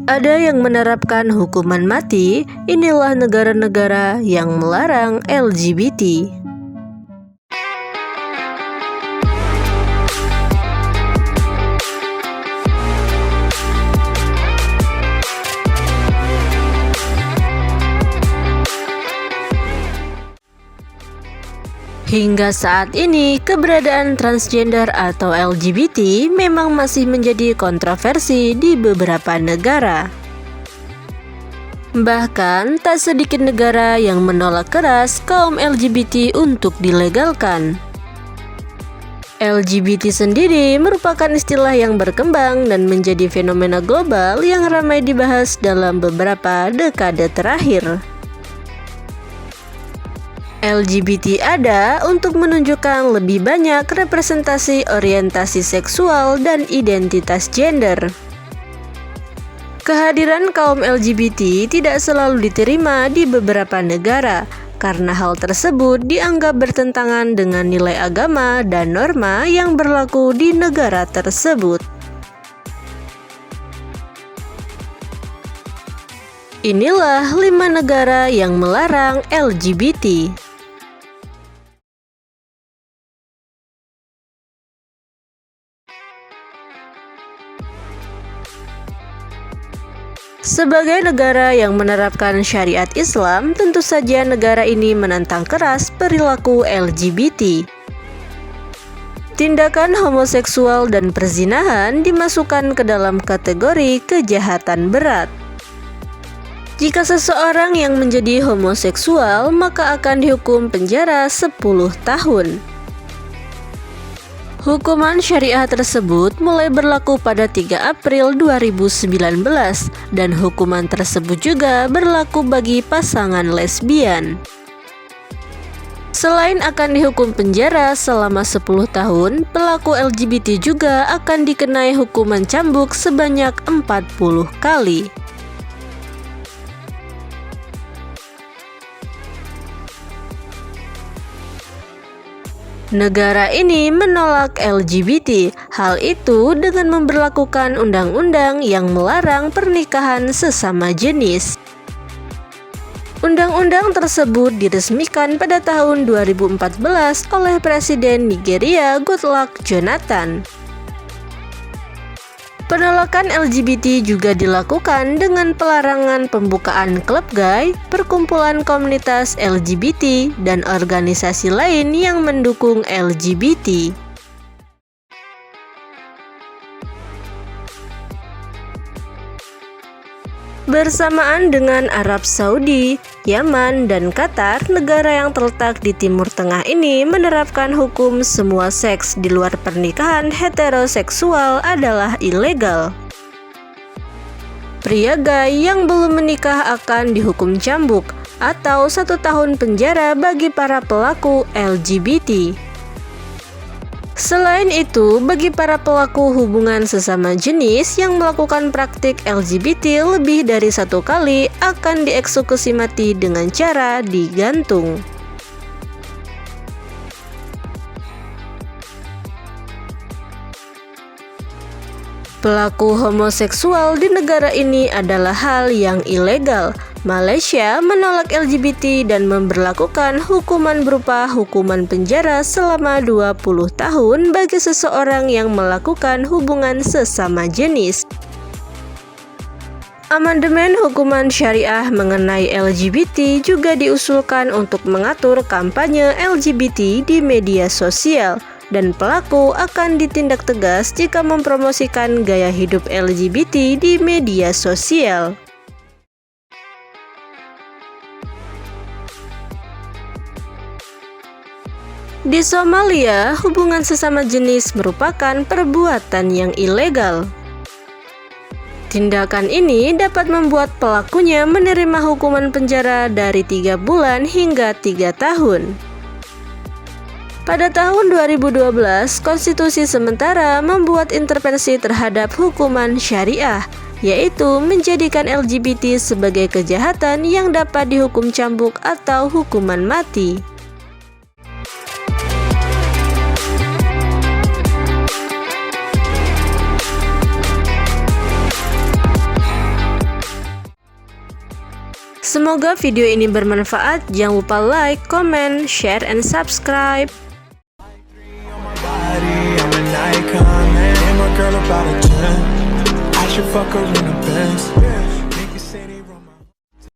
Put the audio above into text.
Ada yang menerapkan hukuman mati, inilah negara-negara yang melarang LGBT. Hingga saat ini, keberadaan transgender atau LGBT memang masih menjadi kontroversi di beberapa negara. Bahkan, tak sedikit negara yang menolak keras kaum LGBT untuk dilegalkan. LGBT sendiri merupakan istilah yang berkembang dan menjadi fenomena global yang ramai dibahas dalam beberapa dekade terakhir. LGBT ada untuk menunjukkan lebih banyak representasi orientasi seksual dan identitas gender. Kehadiran kaum LGBT tidak selalu diterima di beberapa negara, karena hal tersebut dianggap bertentangan dengan nilai agama dan norma yang berlaku di negara tersebut. Inilah 5 negara yang melarang LGBT. Sebagai negara yang menerapkan syariat Islam, tentu saja negara ini menentang keras perilaku LGBT. Tindakan homoseksual dan perzinahan dimasukkan ke dalam kategori kejahatan berat. Jika seseorang yang menjadi homoseksual, maka akan dihukum penjara 10 tahun. Hukuman syariah tersebut mulai berlaku pada 3 April 2019 dan hukuman tersebut juga berlaku bagi pasangan lesbian. Selain akan dihukum penjara selama 10 tahun, pelaku LGBT juga akan dikenai hukuman cambuk sebanyak 40 kali. Negara ini menolak LGBT, hal itu dengan memberlakukan undang-undang yang melarang pernikahan sesama jenis. Undang-undang tersebut diresmikan pada tahun 2014 oleh Presiden Nigeria Goodluck Jonathan. Penolakan LGBT juga dilakukan dengan pelarangan pembukaan klub gay, perkumpulan komunitas LGBT, dan organisasi lain yang mendukung LGBT. Bersamaan dengan Arab Saudi, Yaman, dan Qatar, negara yang terletak di Timur Tengah ini menerapkan hukum semua seks di luar pernikahan heteroseksual adalah ilegal. Pria gay yang belum menikah akan dihukum cambuk atau 1 tahun penjara bagi para pelaku LGBT. Selain itu, bagi para pelaku hubungan sesama jenis yang melakukan praktik LGBT lebih dari 1 kali akan dieksekusi mati dengan cara digantung. Pelaku homoseksual di negara ini adalah hal yang ilegal. Malaysia menolak LGBT dan memberlakukan hukuman berupa hukuman penjara selama 20 tahun bagi seseorang yang melakukan hubungan sesama jenis. Amandemen hukuman syariah mengenai LGBT juga diusulkan untuk mengatur kampanye LGBT di media sosial, dan pelaku akan ditindak tegas jika mempromosikan gaya hidup LGBT di media sosial. Di Somalia, hubungan sesama jenis merupakan perbuatan yang ilegal. Tindakan ini dapat membuat pelakunya menerima hukuman penjara dari 3 bulan hingga 3 tahun. Pada tahun 2012, konstitusi sementara membuat intervensi terhadap hukuman syariah, yaitu menjadikan LGBT sebagai kejahatan yang dapat dihukum cambuk atau hukuman mati. Semoga video ini bermanfaat. Jangan lupa like, comment, share, and subscribe. I should fuck her in a Benz.